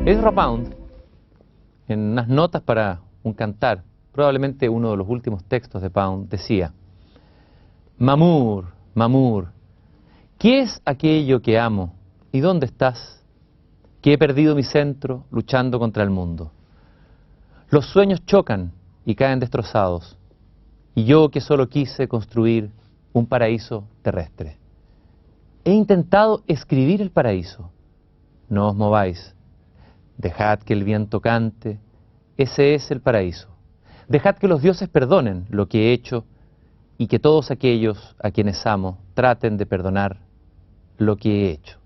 Ezra Pound, en unas notas para un cantar, probablemente uno de los últimos textos de Pound, decía: Mamur, Mamur, ¿qué es aquello que amo? ¿Y dónde estás? Que he perdido mi centro luchando contra el mundo. Los sueños chocan y caen destrozados, y yo que solo quise construir un paraíso terrestre. He intentado escribir el paraíso. No os mováis. Dejad que el viento cante. Ese es el paraíso. Dejad que los dioses perdonen lo que he hecho y que todos aquellos a quienes amo traten de perdonar lo que he hecho.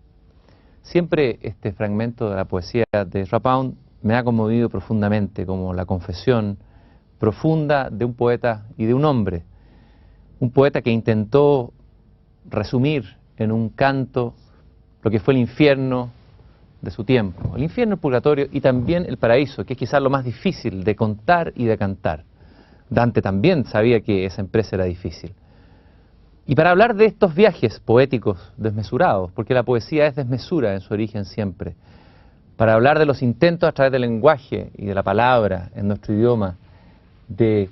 Siempre este fragmento de la poesía de Ezra Pound me ha conmovido profundamente, como la confesión profunda de un poeta y de un hombre. Un poeta que intentó resumir en un canto lo que fue el infierno de su tiempo. El infierno, el purgatorio y también el paraíso, que es quizás lo más difícil de contar y de cantar. Dante también sabía que esa empresa era difícil. Y para hablar de estos viajes poéticos desmesurados, porque la poesía es desmesura en su origen siempre, para hablar de los intentos a través del lenguaje y de la palabra en nuestro idioma, de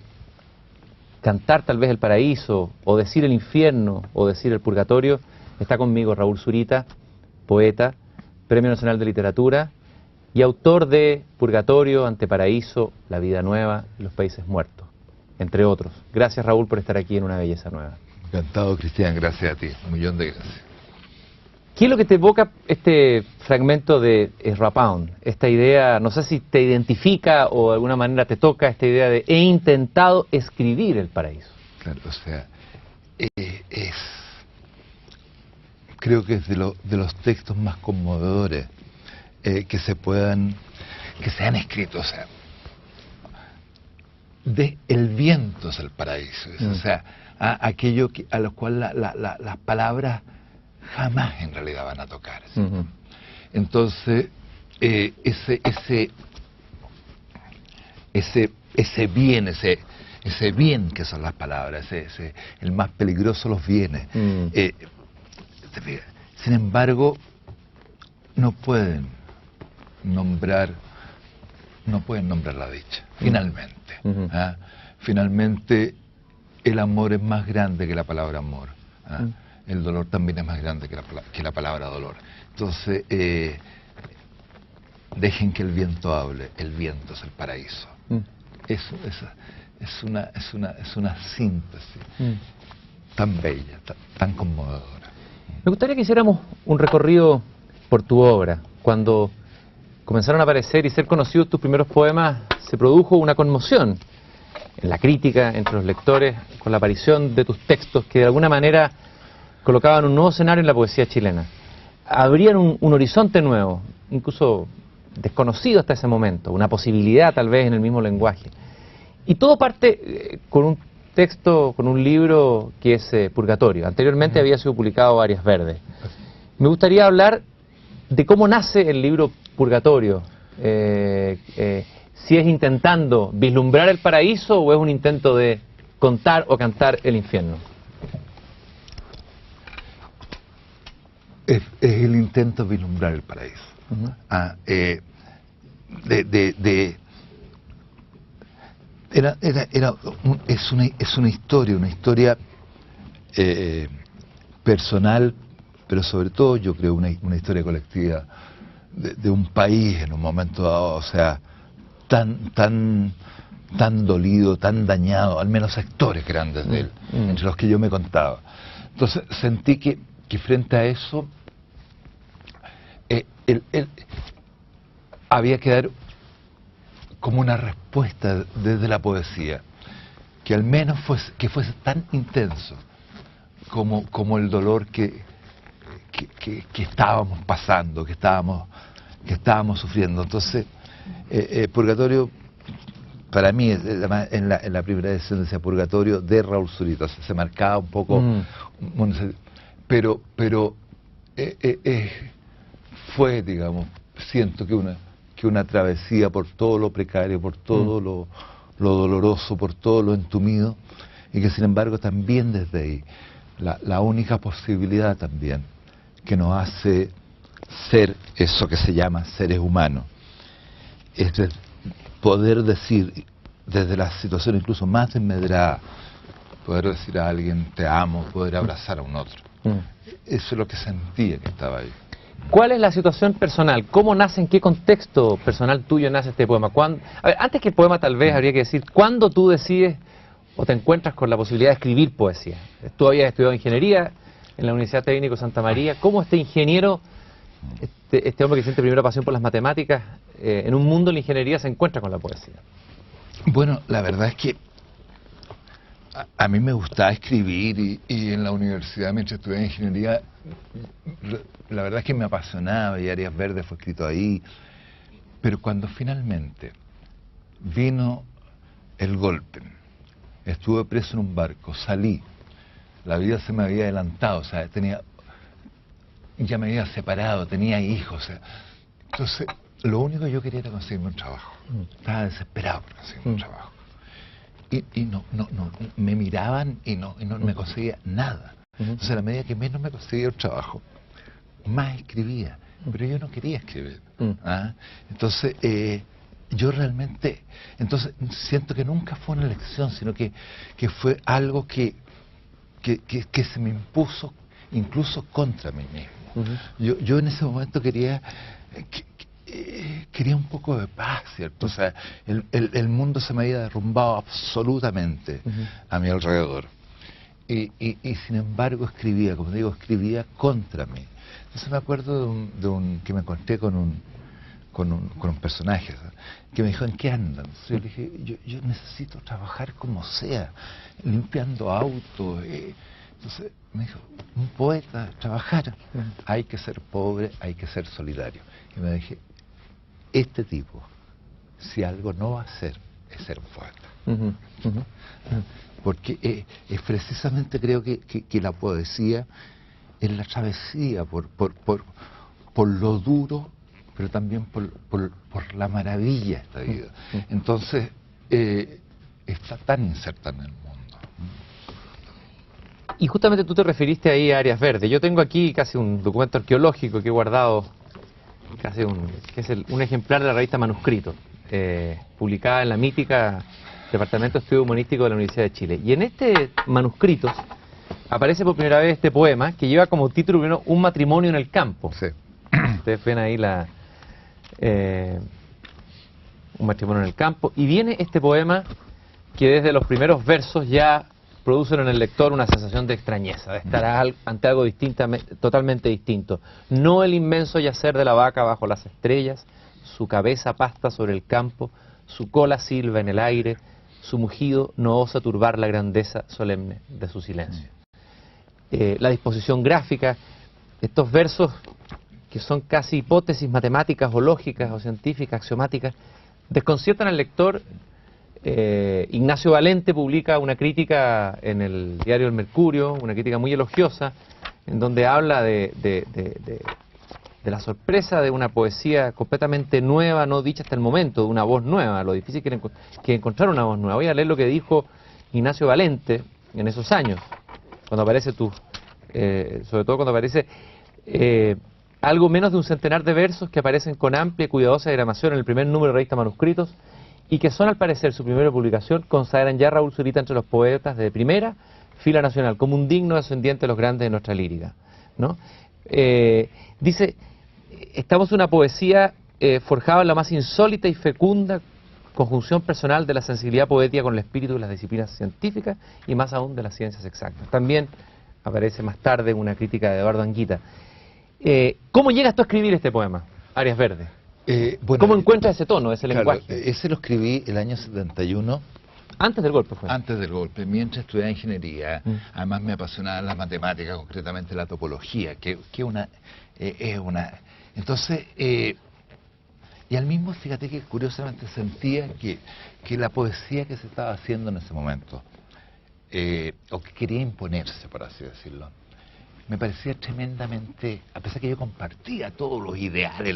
cantar tal vez el paraíso, o decir el infierno, o decir el purgatorio, está conmigo Raúl Zurita, poeta, Premio Nacional de Literatura y autor de Purgatorio, Anteparaíso, La Vida Nueva y Los Países Muertos, entre otros. Gracias, Raúl, por estar aquí en Una Belleza Nueva. Encantado, Cristian, gracias a ti, un millón de gracias. ¿Qué es lo que te evoca este fragmento de Ezra Pound? Esta idea, no sé si te identifica o de alguna manera te toca esta idea de he intentado escribir el paraíso. Claro, o sea, creo que es de los textos más conmovedores que se han escrito, o sea, de el viento es el paraíso, o sea, aquello a lo cual las palabras jamás en realidad van a tocar. ¿Sí? Entonces, ese bien que son las palabras, el más peligroso los bienes. Sin embargo, no pueden nombrar la dicha, finalmente. Finalmente, el amor es más grande que la palabra amor. El dolor también es más grande que la palabra dolor. Entonces, dejen que el viento hable, el viento es el paraíso. Eso es una síntesis tan bella, tan conmovedora. Me gustaría que hiciéramos un recorrido por tu obra. Cuando comenzaron a aparecer y ser conocidos tus primeros poemas, se produjo una conmoción en la crítica, entre los lectores, con la aparición de tus textos que de alguna manera colocaban un nuevo escenario en la poesía chilena. Abrían un horizonte nuevo, incluso desconocido hasta ese momento, una posibilidad tal vez en el mismo lenguaje. Y todo parte con un texto, con un libro que es Purgatorio. Anteriormente había sido publicado Arias Verdes. Me gustaría hablar de cómo nace el libro Purgatorio. Si es intentando vislumbrar el paraíso o es un intento de contar o cantar el infierno. Es el intento de vislumbrar el paraíso. Es una historia personal, pero sobre todo yo creo una historia colectiva de un país en un momento dado, o sea, tan dolido, tan dañado, al menos sectores grandes de él, entre los que yo me contaba. Entonces sentí que frente a eso había que dar como una respuesta desde la poesía, que al menos fuese tan intenso como el dolor que estábamos pasando, que estábamos sufriendo. Entonces, Purgatorio, para mí, en la primera edición decía Purgatorio de Raúl Zurita, o sea, se marcaba un poco, pero fue, digamos, siento que una travesía por todo lo precario, por todo lo doloroso, por todo lo entumido, y que sin embargo también desde ahí, la única posibilidad también que nos hace ser eso que se llama seres humanos, poder decir, desde la situación incluso más desmedrada, poder decir a alguien te amo, poder abrazar a un otro. Eso es lo que sentía que estaba ahí. ¿Cuál es la situación personal? ¿Cómo nace, en qué contexto personal tuyo nace este poema? A ver, antes que el poema tal vez habría que decir, ¿cuándo tú decides o te encuentras con la posibilidad de escribir poesía? Tú habías estudiado ingeniería en la Universidad Técnico de Santa María. ¿Cómo este ingeniero, este hombre que siente primero pasión por las matemáticas, en un mundo de la ingeniería se encuentra con la poesía? Bueno, la verdad es que a mí me gustaba escribir y en la universidad, mientras estudiaba ingeniería, la verdad es que me apasionaba y Áreas Verdes fue escrito ahí. Pero cuando finalmente vino el golpe, estuve preso en un barco, salí, la vida se me había adelantado, o sea, ya me había separado, tenía hijos, o sea, entonces lo único que yo quería era conseguirme un trabajo. Estaba desesperado por conseguirme un trabajo. Y no, me miraban y no me conseguía nada. Entonces a la medida que menos me conseguía un trabajo, más escribía. Pero yo no quería escribir. Entonces, yo realmente, entonces siento que nunca fue una elección, sino que fue algo que se me impuso incluso contra mí mismo. Yo en ese momento quería un poco de paz, ¿cierto? O sea, el mundo se me había derrumbado absolutamente a mi alrededor. Y sin embargo escribía, como digo, escribía contra mí. Entonces me acuerdo que me encontré con un personaje, ¿sabes?, que me dijo, ¿en qué andan? Entonces yo le dije, yo necesito trabajar como sea, limpiando autos. Entonces me dijo, un poeta, trabajar, hay que ser pobre, hay que ser solidario. Y me dije, este tipo, si algo no va a hacer, es ser un poeta. Porque es precisamente, creo que la poesía es la travesía por lo duro, pero también por la maravilla de esta vida. Entonces, está tan inserta en el mundo. Y justamente tú te referiste ahí a Áreas Verdes. Yo tengo aquí casi un documento arqueológico que he guardado, que es un ejemplar de la revista Manuscrito, publicada en la mítica Departamento de Estudio Humanístico de la Universidad de Chile. Y en este manuscrito aparece por primera vez este poema que lleva como título primero Un matrimonio en el campo. Sí. Ustedes ven ahí Un matrimonio en el campo. Y viene este poema que desde los primeros versos ya producen en el lector una sensación de extrañeza, de estar ante algo totalmente distinto. No el inmenso yacer de la vaca bajo las estrellas, su cabeza pasta sobre el campo, su cola silba en el aire, su mugido no osa turbar la grandeza solemne de su silencio. La disposición gráfica, estos versos que son casi hipótesis matemáticas o lógicas o científicas, axiomáticas, desconciertan al lector. Ignacio Valente publica una crítica en el diario El Mercurio, una crítica muy elogiosa, en donde habla de la sorpresa de una poesía completamente nueva, no dicha hasta el momento, de una voz nueva, lo difícil que es encontrar una voz nueva. Voy a leer lo que dijo Ignacio Valente en esos años, cuando aparece sobre todo cuando aparece algo menos de un centenar de versos que aparecen con amplia y cuidadosa diagramación en el primer número de revista Manuscritos, y que son, al parecer, su primera publicación, consagran ya a Raúl Zurita entre los poetas de primera fila nacional, como un digno descendiente de los grandes de nuestra lírica, ¿no? Dice, estamos en una poesía forjada en la más insólita y fecunda conjunción personal de la sensibilidad poética con el espíritu de las disciplinas científicas y más aún de las ciencias exactas. También aparece más tarde una crítica de Eduardo Anguita. ¿Cómo llegas tú a escribir este poema, Áreas Verdes? Bueno, ¿Cómo encuentras ese tono, ese lenguaje? Ese lo escribí el año 71. Antes del golpe fue. Antes del golpe, mientras estudiaba ingeniería. Además me apasionaba las matemáticas, concretamente la topología, que es una... Entonces, y al mismo, fíjate que curiosamente sentía que la poesía que se estaba haciendo en ese momento, o que quería imponerse, por así decirlo, me parecía tremendamente, a pesar que yo compartía todos los ideales,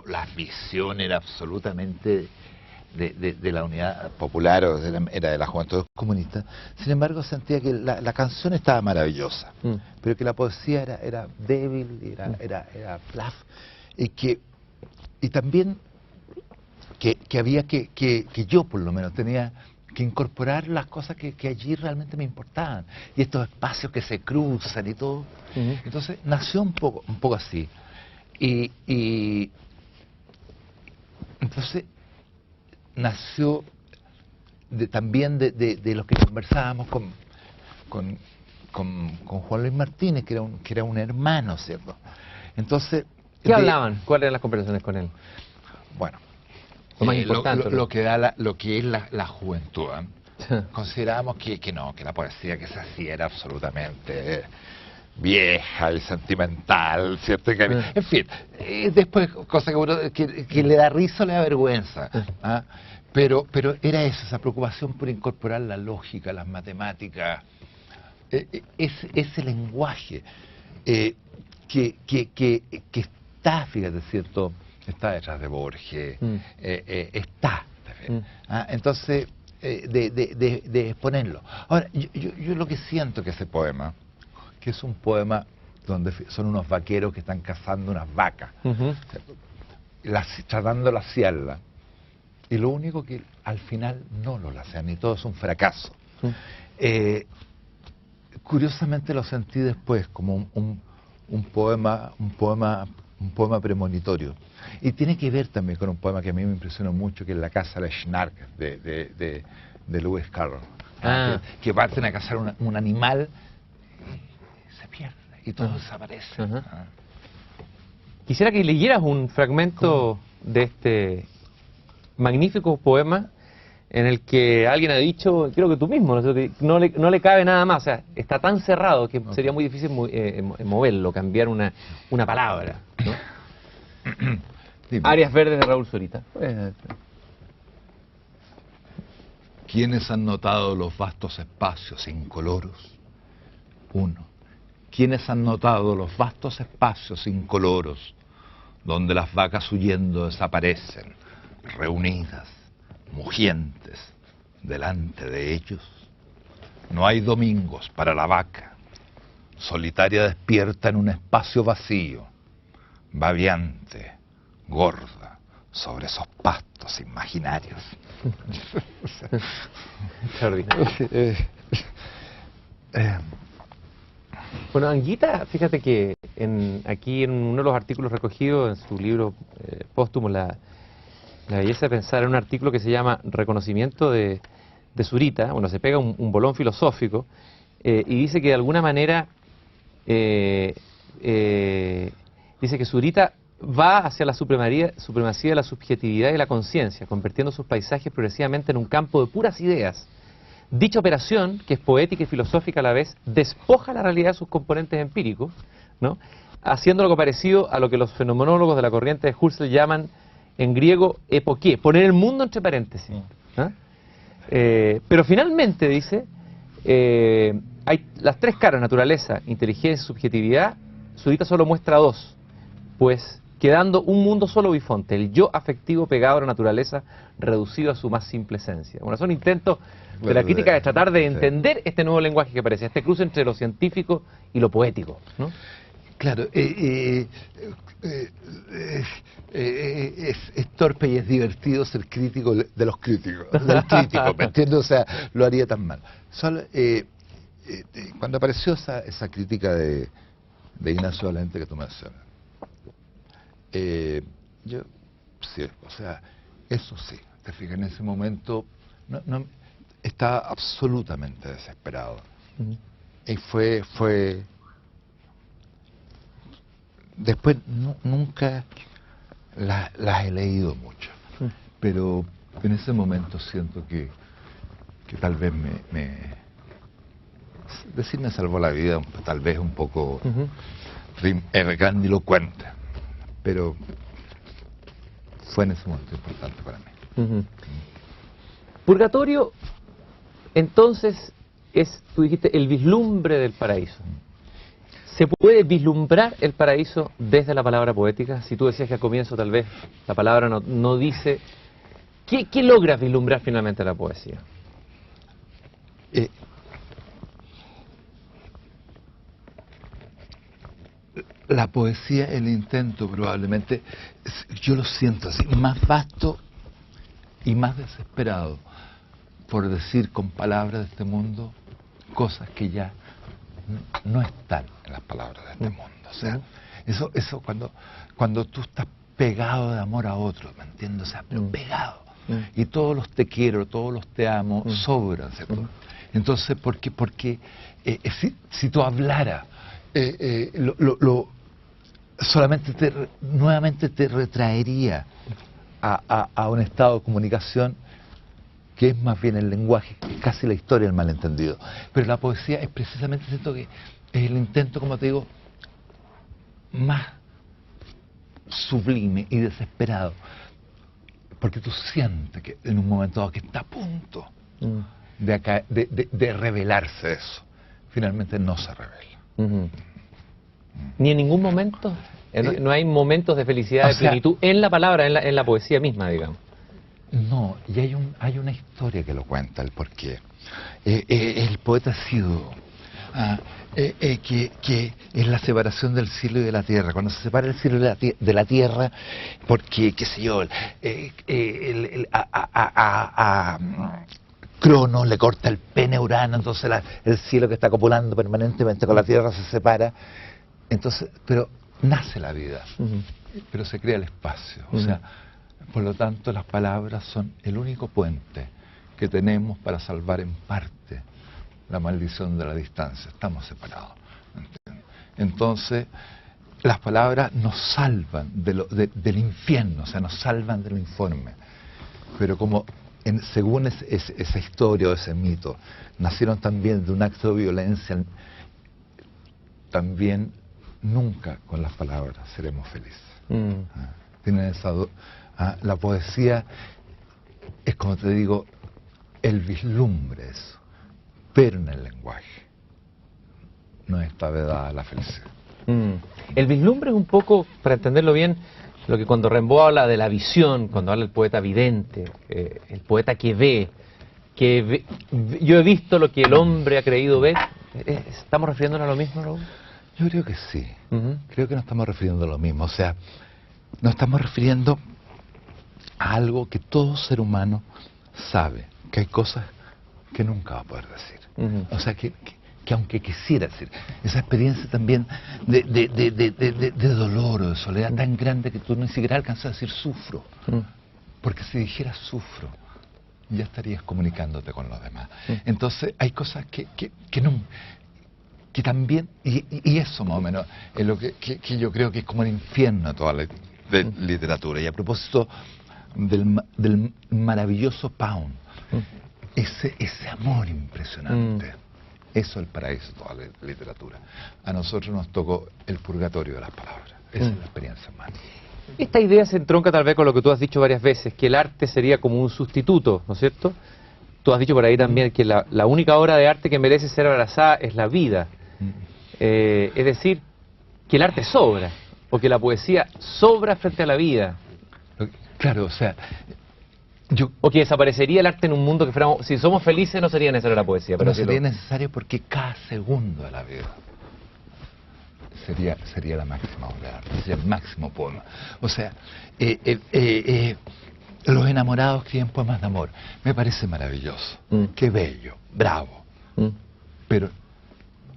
las visiones, era absolutamente de la unidad popular, o era de la juventud comunista. Sin embargo, sentía que la canción estaba maravillosa, pero que la poesía era débil, era plaf, y también que había que yo por lo menos tenía que incorporar las cosas que allí realmente me importaban, y estos espacios que se cruzan y todo. Entonces nació un poco así, y entonces nació también de lo que conversábamos con Juan Luis Martínez, que era un hermano, ¿cierto? Entonces, ¿qué hablaban? ¿Cuáles eran las conversaciones con él? Bueno, lo más importante, lo que es la juventud, ¿eh? Considerábamos que la poesía que se hacía era absolutamente vieja y sentimental, ¿cierto? En fin, después, cosa que le da risa o le da vergüenza, ¿ah? Pero era eso, esa preocupación por incorporar la lógica, las matemáticas, ese lenguaje que está, fíjate, ¿cierto? Está detrás de Borges, está. ¿Ah? Entonces, de exponerlo. Ahora, yo lo que siento que ese poema, que es un poema donde son unos vaqueros que están cazando unas vacas, tratando de laciarla, y lo único que al final no lo lacean, y todo es un fracaso. Curiosamente lo sentí después como un poema premonitorio. Y tiene que ver también con un poema que a mí me impresionó mucho, que es La caza de Schnark, de Lewis Carroll. Que parten a cazar un animal y se pierde, y todo desaparece. Quisiera que leyeras un fragmento de este magnífico poema en el que alguien ha dicho, creo que tú mismo, no le cabe nada más, o sea, está tan cerrado que sería muy difícil moverlo, cambiar una palabra, ¿no? Áreas Verdes de Raúl Zurita. ¿Quiénes han notado los vastos espacios incoloros? 1. ¿Quiénes han notado los vastos espacios incoloros donde las vacas huyendo desaparecen, reunidas, mugientes, delante de ellos? No hay domingos para la vaca, solitaria despierta en un espacio vacío, babeante, gorda, sobre esos pastos imaginarios. Bueno, Anguita, fíjate que aquí en uno de los artículos recogidos en su libro póstumo, La belleza de pensar, en un artículo que se llama Reconocimiento de Zurita, bueno, se pega un bolón filosófico y dice que de alguna manera dice que Zurita va hacia la supremacía de la subjetividad y la conciencia, convirtiendo sus paisajes progresivamente en un campo de puras ideas. Dicha operación, que es poética y filosófica a la vez, despoja la realidad de sus componentes empíricos, ¿no? Haciendo algo parecido a lo que los fenomenólogos de la corriente de Husserl llaman en griego epoqué, poner el mundo entre paréntesis. Pero finalmente, dice, hay las tres caras, naturaleza, inteligencia y subjetividad. Zurita solo muestra dos, pues quedando un mundo solo bifonte, el yo afectivo pegado a la naturaleza, reducido a su más simple esencia. Bueno, son intentos de la crítica de tratar de entender este nuevo lenguaje que aparece, este cruce entre lo científico y lo poético, ¿no? Claro, es torpe y es divertido ser crítico de los críticos, del crítico, ¿me entiendes? O sea, lo haría tan mal. Solo, cuando apareció esa crítica de Ignacio Valente que tú mencionas, yo, sí, o sea, eso sí, te fijas, en ese momento no estaba absolutamente desesperado. Y fue después nunca las he leído mucho, pero en ese momento siento que tal vez decir me salvó la vida, tal vez un poco grandilocuente, pero fue en ese momento importante para mí. Purgatorio, entonces, es, tú dijiste, el vislumbre del paraíso. ¿Se puede vislumbrar el paraíso desde la palabra poética? Si tú decías que al comienzo tal vez la palabra no dice... ¿Qué logras vislumbrar finalmente la poesía? La poesía, el intento probablemente, yo lo siento así, más vasto y más desesperado por decir con palabras de este mundo cosas que ya no están en las palabras de este mundo. O sea, eso cuando tú estás pegado de amor a otro, ¿me entiendes? O sea, pero pegado. Y todos los te quiero, todos los te amo, sobran, ¿cierto? Entonces, porque si tú hablaras, solamente nuevamente te retraería a un estado de comunicación que es más bien el lenguaje, casi la historia del malentendido. Pero la poesía es precisamente, siento que es el intento, como te digo, más sublime y desesperado, porque tú sientes que en un momento dado que está a punto de revelarse eso, finalmente no se revela. Ni en ningún momento, no hay momentos de felicidad, de plenitud en la palabra, en la poesía misma, digamos. No, y hay una historia que lo cuenta el porqué. El poeta ha sido que es la separación del cielo y de la tierra. Cuando se separa el cielo de la tierra, porque, qué sé yo, Crono le corta el pene a Urano, entonces el cielo que está copulando permanentemente con la tierra se separa. Entonces, pero nace la vida, pero se crea el espacio. O sea, por lo tanto, las palabras son el único puente que tenemos para salvar en parte la maldición de la distancia. Estamos separados, ¿entiendes? Entonces, las palabras nos salvan del infierno, o sea, nos salvan del informe. Pero como según esa historia o ese mito, nacieron también de un acto de violencia, también nunca con las palabras seremos felices. Tienen esa la poesía es, como te digo, el vislumbre eso, pero en el lenguaje no está vedada la felicidad. El vislumbre es un poco, para entenderlo bien, lo que cuando Rimbaud habla de la visión, cuando habla del poeta vidente, el poeta que ve, yo he visto lo que el hombre ha creído ver. ¿Estamos refiriéndonos a lo mismo, Raúl? Yo creo que sí. Creo que nos estamos refiriendo a lo mismo. O sea, nos estamos refiriendo a algo que todo ser humano sabe, que hay cosas que nunca va a poder decir. O sea, que aunque quisiera decir, esa experiencia también de dolor o de soledad tan grande que tú ni siquiera alcanzas a decir sufro. Porque si dijeras sufro, ya estarías comunicándote con los demás. Entonces, hay cosas que no... que también, y eso más o menos es lo que yo creo que es como el infierno a toda la literatura. Y a propósito del maravilloso Pound, ese amor impresionante, eso es el paraíso de toda la literatura. A nosotros nos tocó el purgatorio de las palabras. Esa es la experiencia humana. Esta idea se entronca tal vez con lo que tú has dicho varias veces, que el arte sería como un sustituto, ¿no es cierto? Tú has dicho por ahí también que la única obra de arte que merece ser abrazada es la vida. Es decir, que el arte sobra, o que la poesía sobra frente a la vida. Claro, o sea... O que desaparecería el arte en un mundo que fuéramos... Si somos felices no sería necesaria la poesía. Pero no sería necesario porque cada segundo de la vida sería la máxima obra de arte, sería el máximo poema. O sea, los enamorados escriben poemas de amor. Me parece maravilloso. Qué bello, bravo. Pero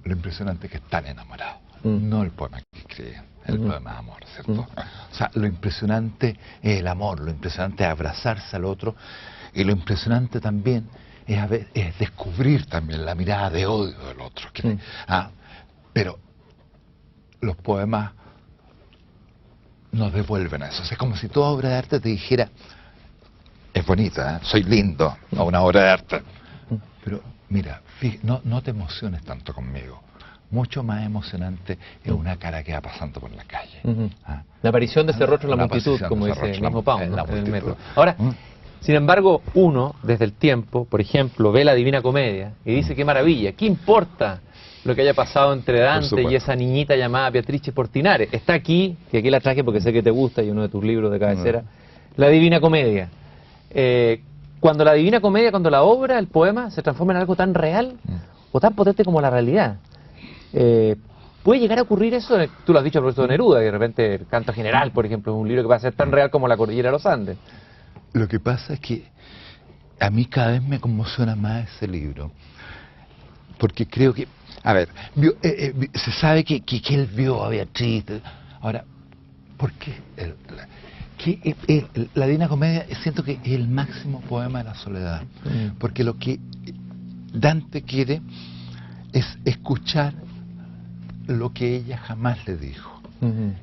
lo impresionante es que están enamorados. No el poema que escriben, el poema de amor, ¿cierto? O sea, lo impresionante es el amor, lo impresionante es abrazarse al otro, y lo impresionante también es descubrir también la mirada de odio del otro. Pero los poemas nos devuelven a eso. O sea, es como si toda obra de arte te dijera, es bonita, soy lindo, a una obra de arte, pero mira, no te emociones tanto conmigo. Mucho más emocionante es una cara que va pasando por la calle. La aparición de ese rostro en la multitud, como dice el mismo Pound, ¿no? En el metro. Ahora, sin embargo, uno, desde el tiempo, por ejemplo, ve la Divina Comedia y dice, qué maravilla, ¿qué importa lo que haya pasado entre Dante y esa niñita llamada Beatrice Portinari? Está aquí, que aquí la traje porque sé que te gusta y uno de tus libros de cabecera, la Divina Comedia. Cuando la Divina Comedia, cuando la obra, el poema, se transforma en algo tan real o tan potente como la realidad, ¿puede llegar a ocurrir eso? Tú lo has dicho a propósito de Neruda, y de repente el Canto General, por ejemplo, es un libro que va a ser tan real como la Cordillera de los Andes. Lo que pasa es que a mí cada vez me conmociona más ese libro, porque creo que, a ver, se sabe que él vio a Beatriz. Ahora, ¿por qué? La Divina Comedia siento que es el máximo poema de la soledad, porque lo que Dante quiere es escuchar lo que ella jamás le dijo,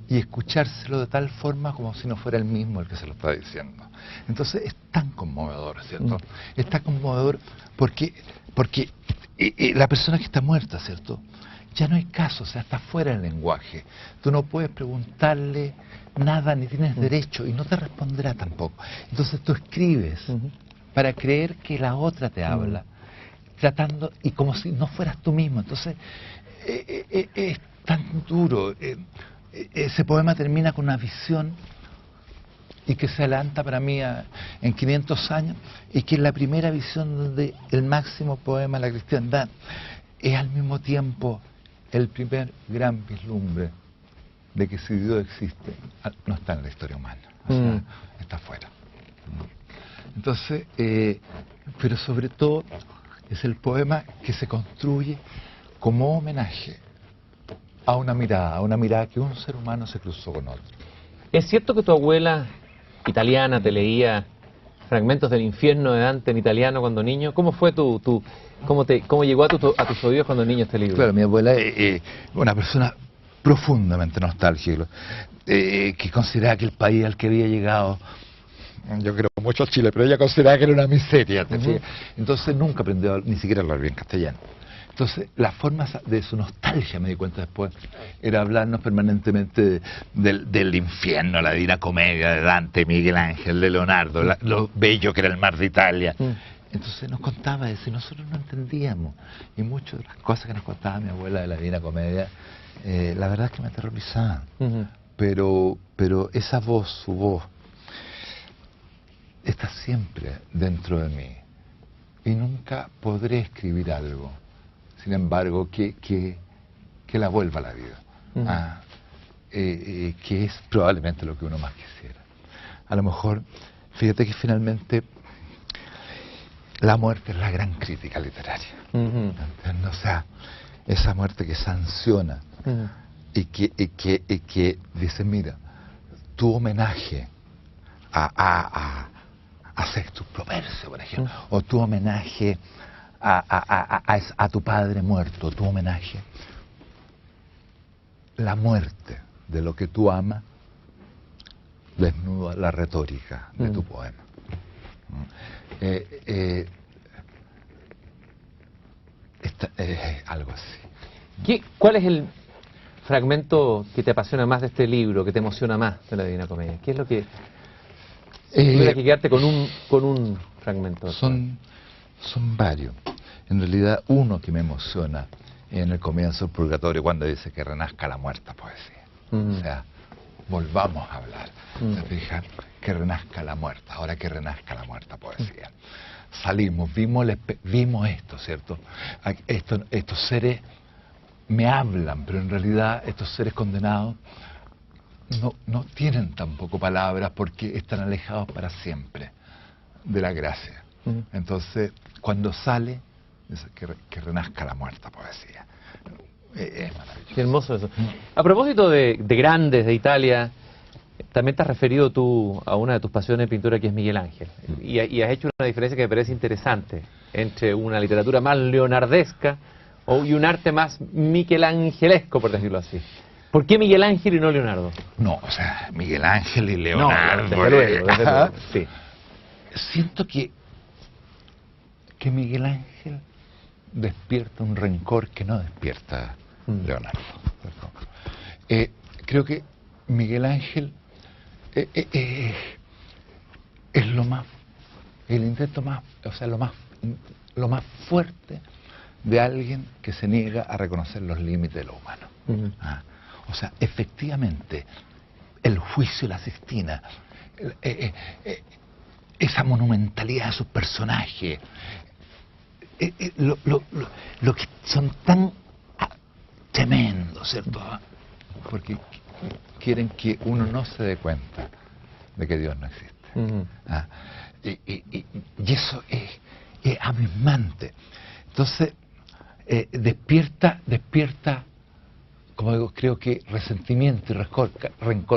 y escuchárselo de tal forma como si no fuera él mismo el que se lo está diciendo. Entonces es tan conmovedor, ¿cierto? Es tan conmovedor porque la persona que está muerta, ¿cierto? Ya no hay caso, o sea, está fuera del lenguaje. Tú no puedes preguntarle nada, ni tienes derecho, y no te responderá tampoco. Entonces tú escribes para creer que la otra te habla, tratando, y como si no fueras tú mismo. Entonces, es tan duro. Ese poema termina con una visión, y que se adelanta para mí en 500 años, y que es la primera visión donde el máximo poema de la cristiandad es al mismo tiempo el primer gran vislumbre de que si Dios existe, no está en la historia humana, o sea, está fuera. Entonces, pero sobre todo es el poema que se construye como homenaje a una mirada que un ser humano se cruzó con otro. ¿Es cierto que tu abuela italiana te leía fragmentos del infierno de Dante en italiano cuando niño? ¿Cómo fue cómo llegó a tus oídos cuando niño este libro? Claro, mi abuela es una persona profundamente nostálgica, que consideraba que el país al que había llegado, yo creo mucho Chile, pero ella consideraba que era una miseria, ¿te fijas? Entonces nunca aprendió ni siquiera a hablar bien castellano. Entonces, la forma de su nostalgia, me di cuenta después, era hablarnos permanentemente del infierno, la Divina Comedia de Dante, Miguel Ángel, de Leonardo, lo bello que era el mar de Italia. Entonces nos contaba eso y nosotros no entendíamos. Y muchas de las cosas que nos contaba mi abuela de la Divina Comedia, la verdad es que me aterrorizaban. Pero esa voz, su voz, está siempre dentro de mí. Y nunca podré escribir algo, sin embargo, que la vuelva a la vida. Que es probablemente lo que uno más quisiera. A lo mejor, fíjate que finalmente la muerte es la gran crítica literaria. O sea, esa muerte que sanciona y que dice, mira, tu homenaje a Sextus Propercio, por ejemplo, o tu homenaje a tu padre muerto, tu homenaje, la muerte de lo que tú amas desnuda la retórica de tu poema. Algo así. ¿Cuál es el fragmento que te apasiona más de este libro, que te emociona más de la Divina Comedia? ¿Qué es lo que... Si tuvieras que quedarte con un fragmento? Son varios. En realidad, uno que me emociona en el comienzo del Purgatorio, cuando dice que renazca la muerta poesía. O sea, volvamos a hablar. ¿Te fijas? Que renazca la muerta, ahora que renazca la muerta poesía. Salimos, vimos esto, ¿cierto? Estos seres me hablan, pero en realidad estos seres condenados no tienen tampoco palabras porque están alejados para siempre de la gracia. Entonces, cuando sale, dice que renazca la muerta poesía. Es maravilloso. Qué hermoso eso. A propósito de grandes de Italia, también te has referido tú a una de tus pasiones de pintura, que es Miguel Ángel. Y has hecho una diferencia que me parece interesante entre una literatura más leonardesca y un arte más michelangelesco, por decirlo así. ¿Por qué Miguel Ángel y no Leonardo? No, o sea, Miguel Ángel y Leonardo. No, desde luego, sí. Siento que Miguel Ángel despierta un rencor que no despierta Leonardo. Creo que Miguel Ángel es el intento más, o sea, lo más fuerte de alguien que se niega a reconocer los límites de lo humano. O sea, efectivamente, el juicio de la Sixtina, esa monumentalidad de sus personajes, lo que son tan tremendos, ¿cierto? Porque quieren que uno no se dé cuenta de que Dios no existe. y eso es abismante. Entonces, despierta, como digo, creo que resentimiento y rencor,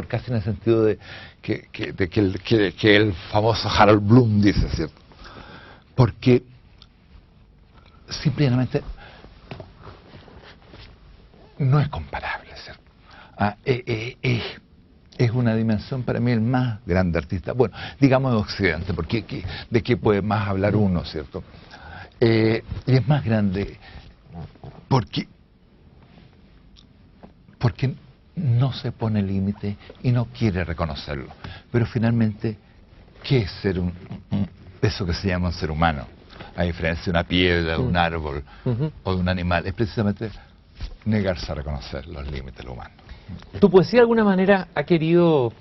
casi en el sentido de que el famoso Harold Bloom dice, ¿cierto? Porque simplemente no es comparable, ¿cierto? Es una dimensión para mí el más grande artista, bueno, digamos de Occidente, porque de qué puede más hablar uno, ¿cierto? Y es más grande porque no se pone límite y no quiere reconocerlo. Pero finalmente, ¿qué es ser eso que se llama un ser humano? A diferencia de una piedra, de un árbol o de un animal, es precisamente negarse a reconocer los límites del humano. Tu poesía de alguna manera ha querido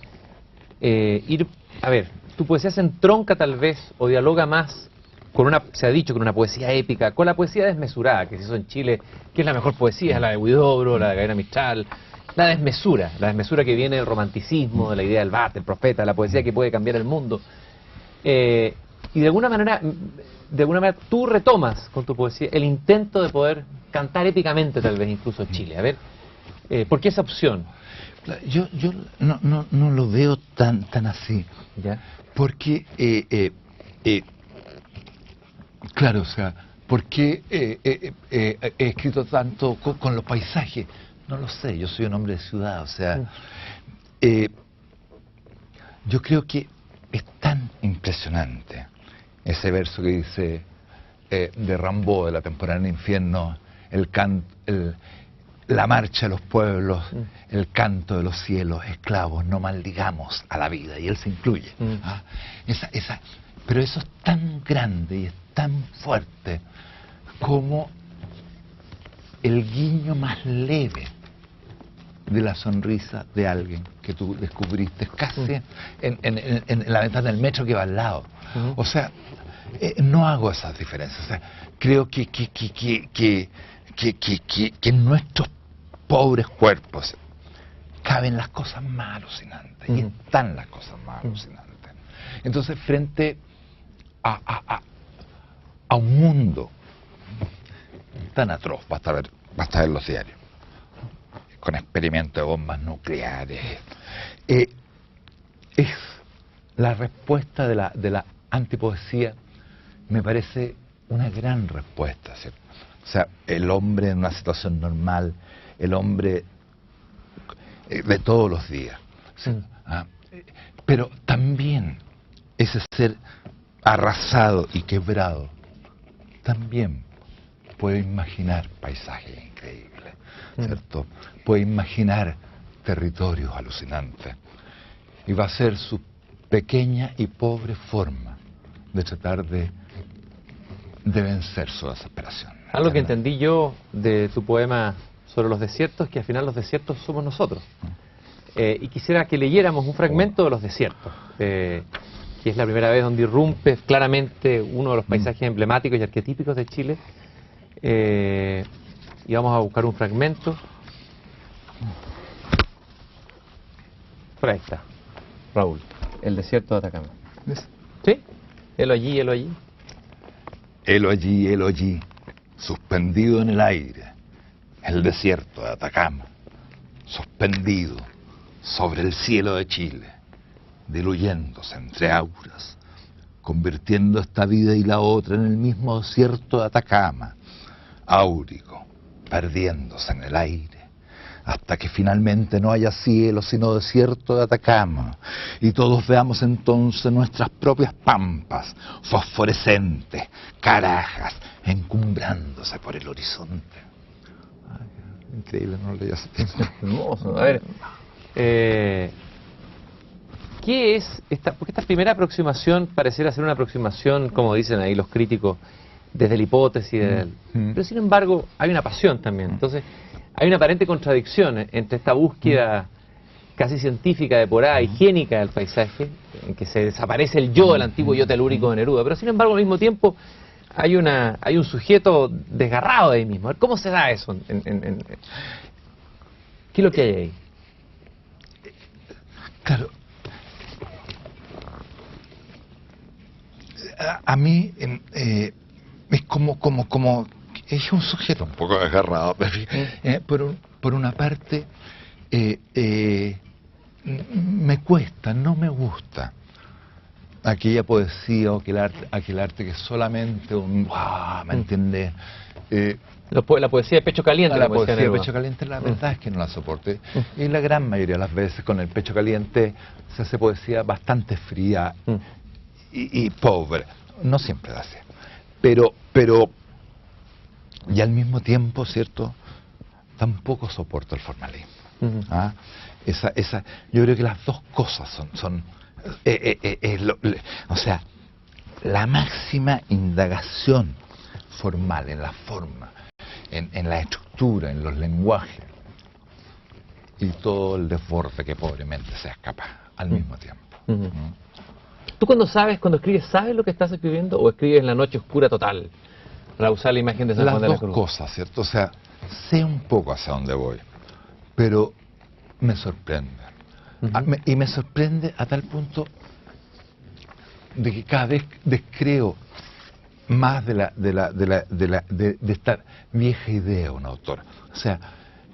tu poesía se entronca tal vez o dialoga más con se ha dicho, con una poesía épica, con la poesía desmesurada, que se hizo en Chile, que es la mejor poesía, la de Huidobro, la de Gabriela Mistral, la desmesura que viene del romanticismo, de la idea del Bart, del profeta, la poesía que puede cambiar el mundo. Y de alguna manera tú retomas con tu poesía el intento de poder cantar épicamente, tal vez incluso en Chile. A ver, ¿por qué esa opción? Yo no lo veo tan así. ¿Ya? Porque, claro, o sea, ¿por qué he escrito tanto con los paisajes? No lo sé, yo soy un hombre de ciudad, o sea, yo creo que es tan impresionante ese verso que dice de Rimbaud, de la temporada del infierno, la marcha de los pueblos, el canto de los cielos, esclavos, no maldigamos a la vida, y él se incluye. ¿Ah? Pero eso es tan grande y es tan fuerte como el guiño más leve de la sonrisa de alguien que tú descubriste casi en la ventana del metro que va al lado. O sea, no hago esas diferencias. O sea, creo que en nuestros pobres cuerpos caben las cosas más alucinantes y están las cosas más alucinantes. Entonces, frente a un mundo tan atroz, basta ver los diarios, con experimentos de bombas nucleares, es la respuesta de la antipoesía, me parece una gran respuesta, ¿cierto? O sea, el hombre en una situación normal, el hombre de todos los días, ¿sí? Pero también ese ser arrasado y quebrado también puede imaginar paisajes increíbles, ¿cierto? Puede imaginar territorios alucinantes y va a ser su pequeña y pobre forma de tratar de vencer su desesperación. Algo que entendí yo de tu poema sobre los desiertos, que al final los desiertos somos nosotros. Y quisiera que leyéramos un fragmento de los desiertos, que es la primera vez donde irrumpe claramente uno de los paisajes emblemáticos y arquetípicos de Chile. Y vamos a buscar un fragmento. Por ahí está, Raúl, el desierto de Atacama. ¿Sí? Helo allí, helo allí. Helo allí, suspendido en el aire, el desierto de Atacama, suspendido sobre el cielo de Chile, diluyéndose entre auras, convirtiendo esta vida y la otra en el mismo desierto de Atacama, áurico, perdiéndose en el aire, hasta que finalmente no haya cielo sino desierto de Atacama, y todos veamos entonces nuestras propias pampas, fosforescentes, carajas, encumbrándose por el horizonte. Ay, increíble, no lo leí hace tiempo. Hermoso. A ver, ¿qué es esta? Porque esta primera aproximación pareciera ser una aproximación, como dicen ahí los críticos, desde la hipótesis, pero sin embargo hay una pasión también. Entonces, hay una aparente contradicción entre esta búsqueda casi científica, depurada, higiénica del paisaje, en que se desaparece el yo, el antiguo yo telúrico de Neruda, pero sin embargo al mismo tiempo hay un sujeto desgarrado de ahí mismo. A ver, ¿cómo se da eso? ¿Qué es lo que hay ahí? Claro. a mí es como es un sujeto un poco desgarrado, pero, por una parte me cuesta, no me gusta aquella poesía o aquel arte que es solamente un ¿me entiendes? La poesía de pecho caliente. La poesía de pecho caliente, la verdad es que no la soporte. Y la gran mayoría de las veces con el pecho caliente se hace poesía bastante fría y pobre. No siempre la hace. Pero y al mismo tiempo, ¿cierto? Tampoco soporto el formalismo. Yo creo que las dos cosas son o sea, la máxima indagación formal en la forma, en la estructura, en los lenguajes, y todo el desborde que pobremente se escapa al mismo tiempo. ¿Tú cuando escribes, sabes lo que estás escribiendo o escribes en la noche oscura total? Para usar la imagen de San Juan de la Cruz. Las dos cosas, ¿cierto? O sea, sé un poco hacia dónde voy, pero me sorprende. Y me sorprende a tal punto de que cada vez descreo más de esta vieja idea de un autor. O sea,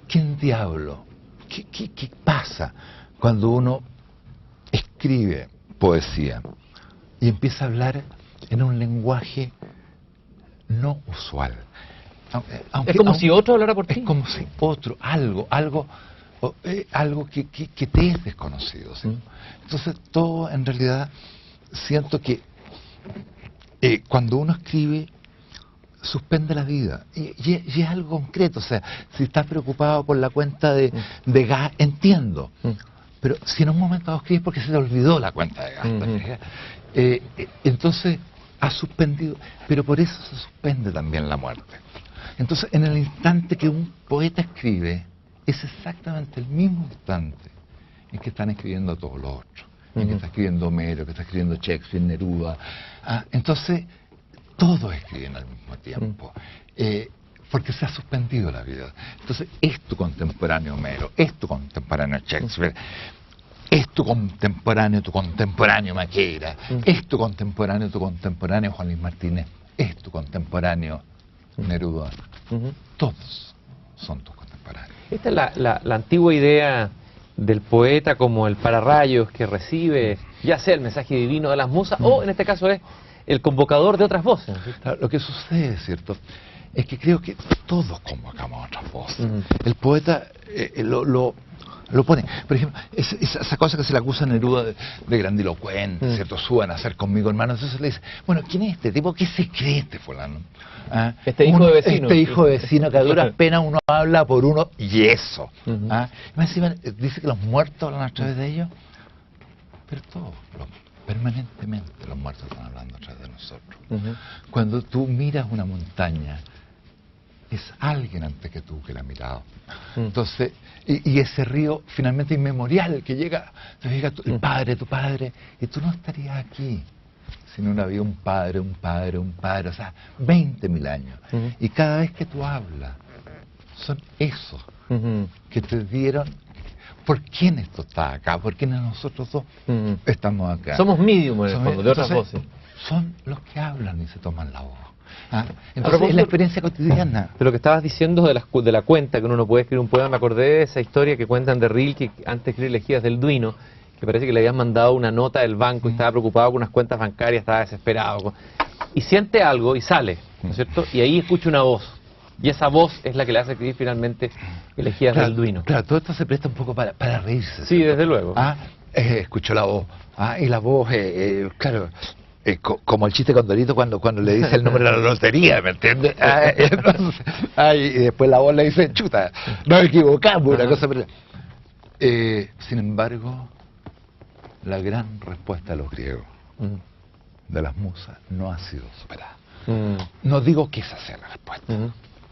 ¿quién diablo? ¿Qué pasa cuando uno escribe poesía y empieza a hablar en un lenguaje no usual? Es como si otro hablara por ti. Es como si otro, algo que te es desconocido, ¿sí? Entonces todo en realidad siento que cuando uno escribe suspende la vida y es algo concreto. O sea, si estás preocupado por la cuenta de gas, entiendo, pero si en un momento escribes porque se te olvidó la cuenta de gas, entonces has suspendido, pero por eso se suspende también la muerte. Entonces en el instante que un poeta escribe es exactamente el mismo instante en que están escribiendo todos los otros, en que está escribiendo Homero, que está escribiendo Shakespeare, Neruda. Entonces todos escriben al mismo tiempo, porque se ha suspendido la vida. Entonces es tu contemporáneo Homero, es tu contemporáneo Shakespeare, es tu contemporáneo Maquera, es tu contemporáneo Juan Luis Martínez, es tu contemporáneo Neruda. Todos son tus contemporáneos. Esta es la antigua idea del poeta como el pararrayos que recibe ya sea el mensaje divino de las musas o en este caso es el convocador de otras voces. Lo que sucede, ¿cierto?, es que creo que todos convocamos a otras voces. El poeta lo pone. Por ejemplo, esa cosa que se le acusa a Neruda de grandilocuente, ¿cierto? Suban a hacer conmigo, hermano. Entonces le dice, bueno, ¿quién es este tipo? ¿Qué se cree este fulano? Este hijo de vecino. Este hijo de vecino que a duras penas uno habla por uno y eso. Y más encima dice que los muertos hablan a través de ellos, pero todos, permanentemente los muertos están hablando a través de nosotros. Cuando tú miras una montaña, es alguien antes que tú que la ha mirado. Entonces, y ese río finalmente inmemorial que llega el padre, tu padre, y tú no estarías aquí si no había un padre, o sea, 20.000 años. Y cada vez que tú hablas, son esos que te dieron. ¿Por quién esto está acá? ¿Por quién nosotros dos estamos acá? Somos medium en el fondo, de otras voces. Son los que hablan y se toman la voz. Entonces es la experiencia cotidiana. De lo que estabas diciendo de la cuenta, que uno no puede escribir un poema, me acordé de esa historia que cuentan de Rilke, que antes de escribir Elegías del Duino, que parece que le habían mandado una nota del banco y estaba preocupado con unas cuentas bancarias, estaba desesperado. Y siente algo y sale, ¿no es cierto? Y ahí escucha una voz. Y esa voz es la que le hace escribir finalmente Elegías del Duino. Claro, todo esto se presta un poco para reírse. Sí, desde luego. Escuchó la voz. Y la voz, claro, como el chiste con Dorito cuando le dice el número de la lotería, ¿me entiendes? Entonces, y después la voz le dice, chuta, nos equivocamos, una cosa. Sin embargo, la gran respuesta de los griegos, de las musas, no ha sido superada. No digo que esa sea la respuesta,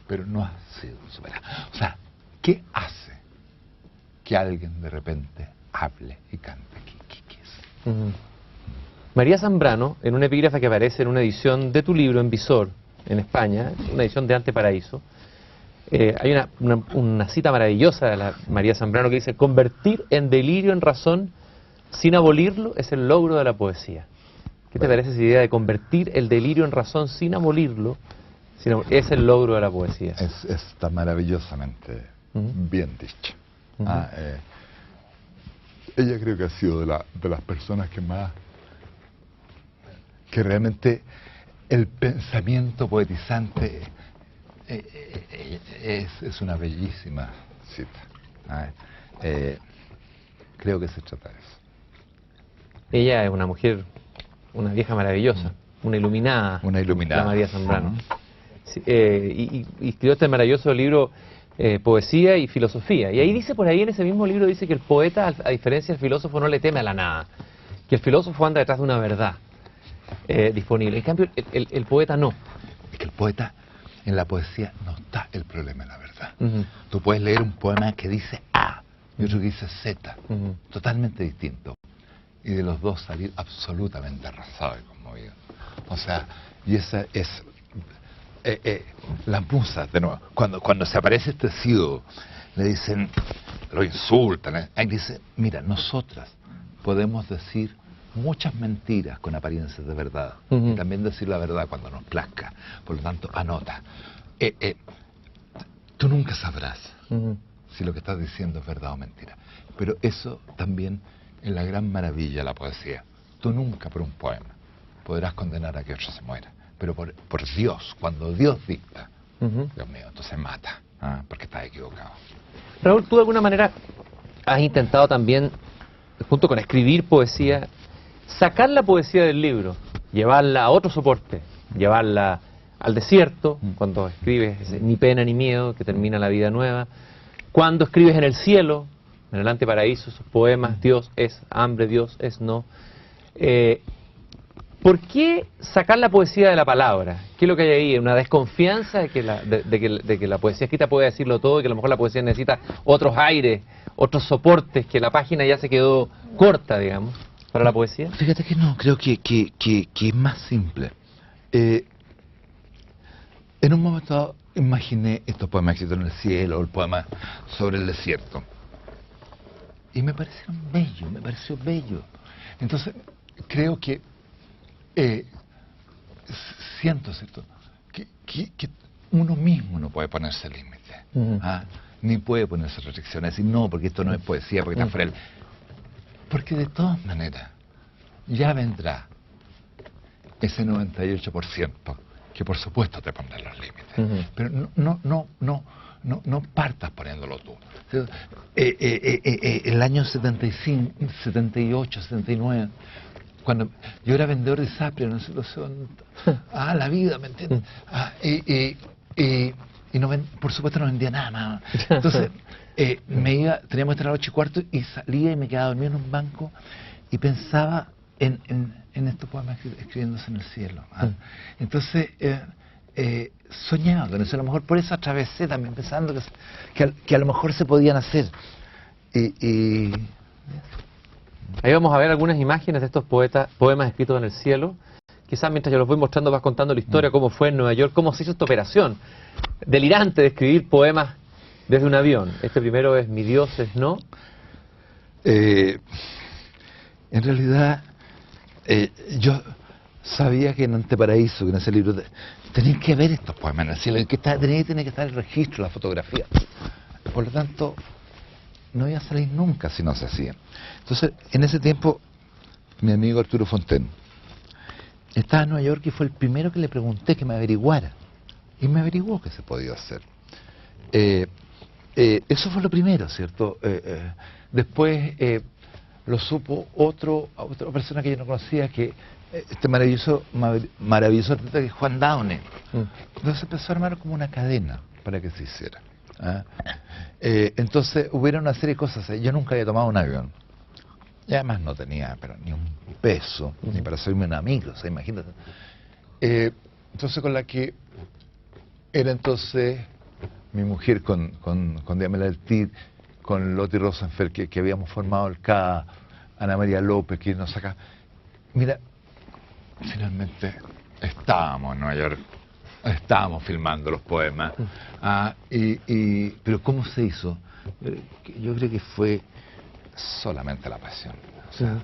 pero no ha sido superada. O sea, ¿qué hace que alguien de repente hable y cante? ¿Qué es? María Zambrano, en una epígrafe que aparece en una edición de tu libro en Visor, en España, una edición de Anteparaíso, hay una cita maravillosa de la María Zambrano que dice: convertir en delirio en razón sin abolirlo es el logro de la poesía. ¿Qué te parece esa idea de convertir el delirio en razón sin abolirlo? Sino es el logro de la poesía. Está maravillosamente bien dicho. Ella creo que ha sido de las personas que realmente el pensamiento poetizante es una bellísima cita. Creo que se trata de eso. Ella es una mujer, una vieja maravillosa, una iluminada. La María Zambrano. Sí, y escribió este maravilloso libro, Poesía y Filosofía. Y ahí dice, por ahí en ese mismo libro, dice que el poeta, a diferencia del filósofo, no le teme a la nada. Que el filósofo anda detrás de una verdad disponible. En cambio, el poeta no. Es que el poeta, en la poesía, no está el problema de la verdad. Tú puedes leer un poema que dice A y otro que dice Z, totalmente distinto. Y de los dos salir absolutamente arrasado y conmovido. O sea, y esa es las musas, de nuevo. Cuando se aparece este ciego, le dicen, lo insultan. Ahí dice, mira, nosotras podemos decir muchas mentiras con apariencias de verdad. Y también decir la verdad cuando nos plazca. Por lo tanto, anota. Tú nunca sabrás si lo que estás diciendo es verdad o mentira. Pero eso también es la gran maravilla de la poesía. Tú nunca por un poema podrás condenar a que otro se muera. Pero por Dios, cuando Dios dicta, Dios mío, entonces mata, porque estás equivocado. Raúl, tú de alguna manera has intentado también, junto con escribir poesía, sacar la poesía del libro, llevarla a otro soporte, llevarla al desierto, cuando escribes ese Ni pena ni miedo, que termina la vida nueva, cuando escribes en el cielo, en el anteparaíso, esos poemas, Dios es hambre, Dios es no. ¿Por qué sacar la poesía de la palabra? ¿Qué es lo que hay ahí? ¿Una desconfianza de que la poesía escrita puede decirlo todo y que a lo mejor la poesía necesita otros aires, otros soportes, que la página ya se quedó corta, digamos, para la poesía? Fíjate que no, creo que es más simple. En un momento dado imaginé estos poemas escritos en el cielo, o el poema sobre el desierto. Y me pareció bello. Entonces, creo que siento, ¿cierto?, que uno mismo no puede ponerse límites, ni puede ponerse restricciones, decir, no, porque esto no es poesía, porque está fuera del... Porque de todas maneras, ya vendrá ese 98% que por supuesto te pondrá los límites. Pero no partas poniéndolo tú. El año 75, 78, 79... cuando yo era vendedor de Sapria, no sé dónde, la vida, ¿me entiendes? Por supuesto no vendía nada más. Entonces, teníamos que estar a las 8:15 y salía y me quedaba dormido en un banco y pensaba en estos poemas escribiéndose en el cielo. Entonces, soñaba con eso. A lo mejor por eso atravesé también, pensando que a lo mejor se podían hacer. Ahí vamos a ver algunas imágenes de estos poemas escritos en el cielo. Quizás mientras yo los voy mostrando vas contando la historia, cómo fue en Nueva York, cómo se hizo esta operación delirante de escribir poemas desde un avión. Este primero es Mi Dios es no. En realidad, yo sabía que en Anteparaíso, que en ese libro, tenían que ver estos poemas en el cielo, tenía que estar el registro, la fotografía. Por lo tanto, no iba a salir nunca si no se hacían. Entonces, en ese tiempo, mi amigo Arturo Fontaine estaba en Nueva York y fue el primero que le pregunté que me averiguara. Y me averiguó que se podía hacer. Eso fue lo primero, ¿cierto? Después lo supo otra persona que yo no conocía, que este maravilloso artista que es Juan Downe. Entonces empezó a armar como una cadena para que se hiciera. Entonces hubiera una serie de cosas. Yo nunca había tomado un avión y además no tenía ni un peso ni para subirme un amigo, o sea, imagínate. Entonces con la que era entonces mi mujer con Diamela del Tir, con Loti Rosenfeld, que habíamos formado el CA, Ana María López, que nos saca. Mira, finalmente estábamos en Nueva York. Estábamos filmando los poemas. Pero ¿cómo se hizo? Yo creo que fue solamente la pasión. O sea,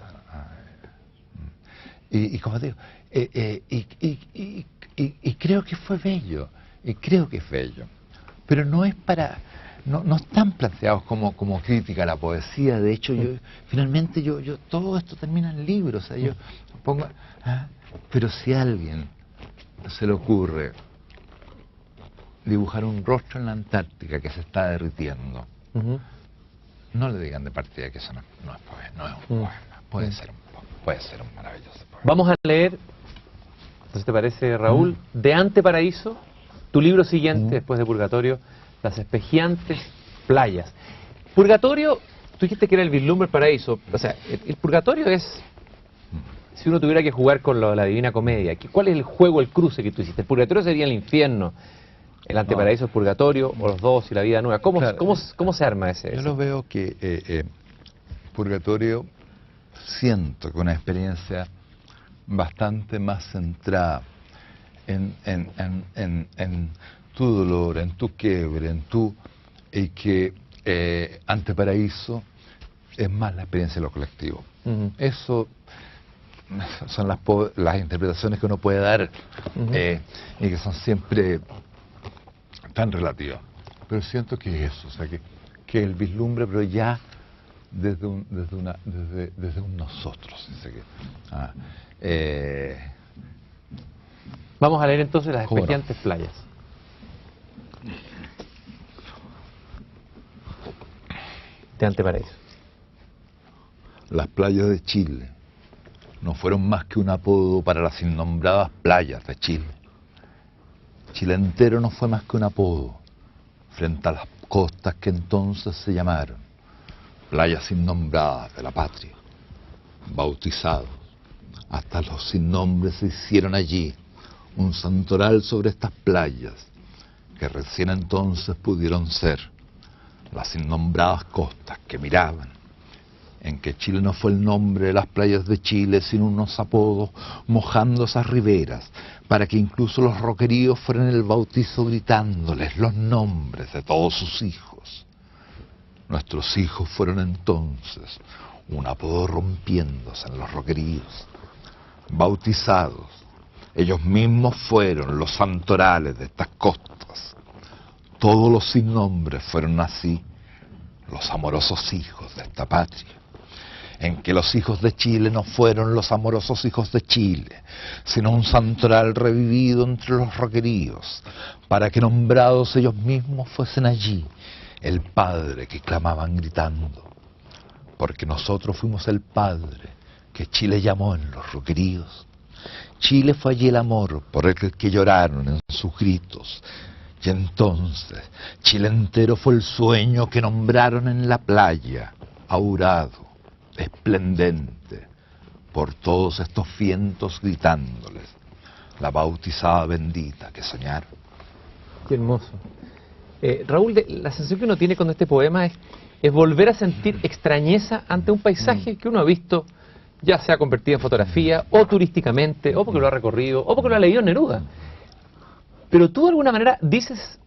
Y como digo, y creo que fue bello, y creo que es bello, pero no es para, no están planteados como crítica a la poesía. De hecho, finalmente yo todo esto termina en libros, o sea, yo pongo, pero si a alguien se le ocurre dibujar un rostro en la Antártica que se está derritiendo, no le digan de partida que eso no es poema, no es un poema, puede ser un maravilloso poema. Vamos a leer, entonces, ¿te parece, Raúl? De Anteparaíso, tu libro siguiente después de Purgatorio, Las espejiantes playas. Purgatorio, tú dijiste que era el vislumbre paraíso, o sea, el purgatorio es, si uno tuviera que jugar con la Divina Comedia, ¿cuál es el juego, el cruce que tú hiciste? El purgatorio sería el infierno, el anteparaíso es purgatorio, o los dos y la vida nueva. ¿Cómo, Claro, cómo se arma ese? Yo lo veo que Purgatorio, siento que una experiencia bastante más centrada en tu dolor, en tu quiebre, y que Anteparaíso es más la experiencia de lo colectivo. Eso son las interpretaciones que uno puede dar, y que son siempre tan relativas. Pero siento que es eso, o sea, que el vislumbre, pero ya desde un nosotros. Vamos a leer entonces Las espejiantes playas. De Anteparaíso. Las playas de Chile no fueron más que un apodo para las innombradas playas de Chile. Chile entero no fue más que un apodo frente a las costas que entonces se llamaron playas innombradas de la patria. Bautizados, hasta los sin nombres se hicieron allí un santoral sobre estas playas, que recién entonces pudieron ser las innombradas costas que miraban, en que Chile no fue el nombre de las playas de Chile, sino unos apodos mojando esas riberas, para que incluso los roqueríos fueran el bautizo gritándoles los nombres de todos sus hijos. Nuestros hijos fueron entonces un apodo rompiéndose en los roqueríos, bautizados. Ellos mismos fueron los santorales de estas costas. Todos los sin nombres fueron así los amorosos hijos de esta patria, en que los hijos de Chile no fueron los amorosos hijos de Chile, sino un santoral revivido entre los roqueríos, para que nombrados ellos mismos fuesen allí el Padre que clamaban gritando, porque nosotros fuimos el Padre que Chile llamó en los roqueríos. Chile fue allí el amor por el que lloraron en sus gritos, y entonces Chile entero fue el sueño que nombraron en la playa, aurado, esplendente, por todos estos vientos gritándoles, la bautizada bendita que soñaron. Qué hermoso. Raúl, la sensación que uno tiene con este poema es volver a sentir extrañeza ante un paisaje que uno ha visto, ya sea convertido en fotografía, o turísticamente, o porque lo ha recorrido, o porque lo ha leído en Neruda. Pero tú de alguna manera dices,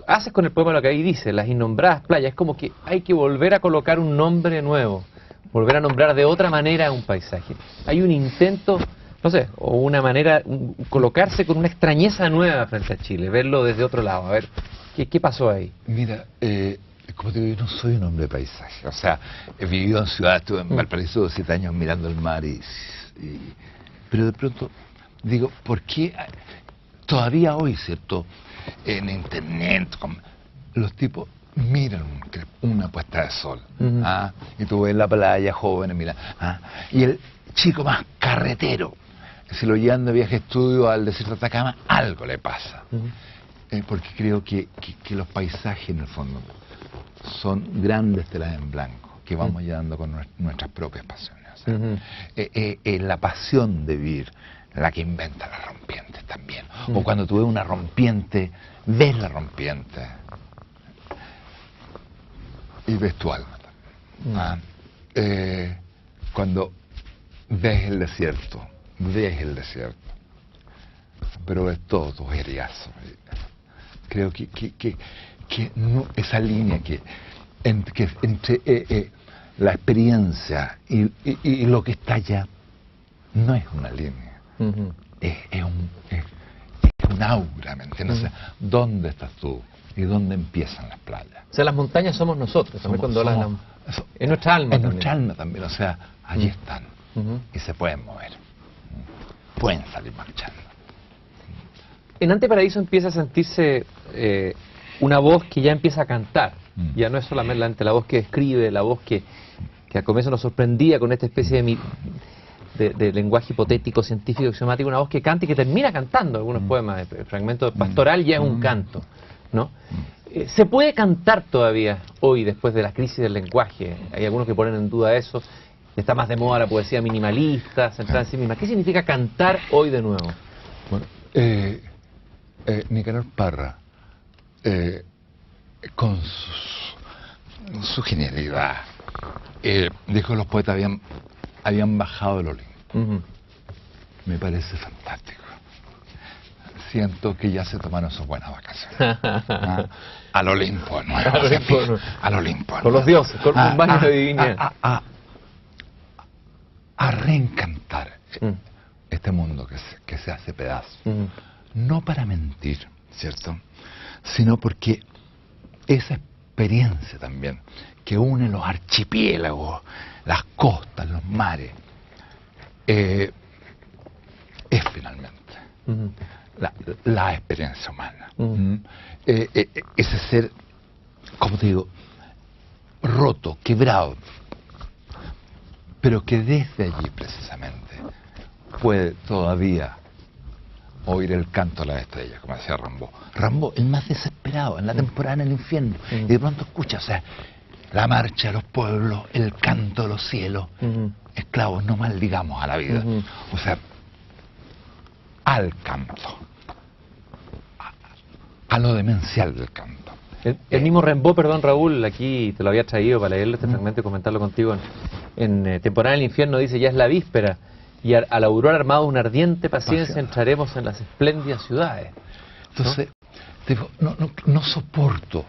haces con el poema lo que ahí dice, las innombradas playas, es como que hay que volver a colocar un nombre nuevo, volver a nombrar de otra manera un paisaje. Hay un intento, no sé, o una manera, colocarse con una extrañeza nueva frente a Chile, verlo desde otro lado, a ver, ¿qué pasó ahí? Mira, como te digo, yo no soy un hombre de paisaje, o sea, he vivido en ciudad, estuve en Valparaíso 7 años mirando el mar, pero de pronto digo, ¿por qué todavía hoy, cierto, en internet, los tipos miran una puesta de sol, y tú ves la playa, jóvenes, mira, y el chico más carretero, si lo llevan de viaje estudio al desierto de Atacama, algo le pasa, porque creo que los paisajes en el fondo son grandes telas en blanco que vamos llevando con nuestras propias pasiones, o sea, la pasión de vivir, la que inventa las rompientes también, o cuando tú ves una rompiente, ves la rompiente y ves tu alma también. Cuando ves el desierto, pero ves todo tu eriazo. Creo que no, esa línea que entre la experiencia y lo que está allá no es una línea, es un aura, ¿me entiendes? O sea, ¿dónde estás tú? ¿Y dónde empiezan las playas? O sea, las montañas somos nosotros, también cuando hablan es nuestra alma. Es nuestra alma también, o sea, allí están, y se pueden mover, pueden salir marchando. En Anteparaíso empieza a sentirse una voz que ya empieza a cantar, ya no es solamente la voz que escribe, la voz que al comienzo nos sorprendía con esta especie de lenguaje hipotético, científico, axiomático, una voz que canta y que termina cantando algunos poemas. El fragmento pastoral ya es un canto, ¿no? ¿Se puede cantar todavía hoy después de la crisis del lenguaje? Hay algunos que ponen en duda eso. Está más de moda la poesía minimalista, centrada en sí misma. ¿Qué significa cantar hoy de nuevo? Bueno, Nicanor Parra, con su genialidad, dijo que los poetas habían bajado del Olimpo. Me parece fantástico. Siento que ya se tomaron sus buenas vacaciones. Al Olimpo, ¿no? Al Olimpo. Con los dioses, con un baño de divinidad. A reencantar este mundo que se hace pedazos. No para mentir, ¿cierto? Sino porque esa experiencia también que une los archipiélagos, las costas, los mares, es finalmente la experiencia humana. Ese ser, como te digo, roto, quebrado, pero que desde allí precisamente puede todavía oír el canto de las estrellas, como decía Rimbaud. Rimbaud, el más desesperado, en la temporada en el infierno, y de pronto escucha, o sea, la marcha de los pueblos, el canto de los cielos. Esclavos, no maldigamos a la vida. O sea, al canto, a lo demencial del canto. El mismo Rimbaud, perdón Raúl, aquí te lo había traído para leerlo este fragmento y comentarlo contigo en Temporada del Infierno, dice: ya es la víspera y al aurora armado una ardiente paciencia entraremos en las espléndidas ciudades. Entonces, digo, no soporto,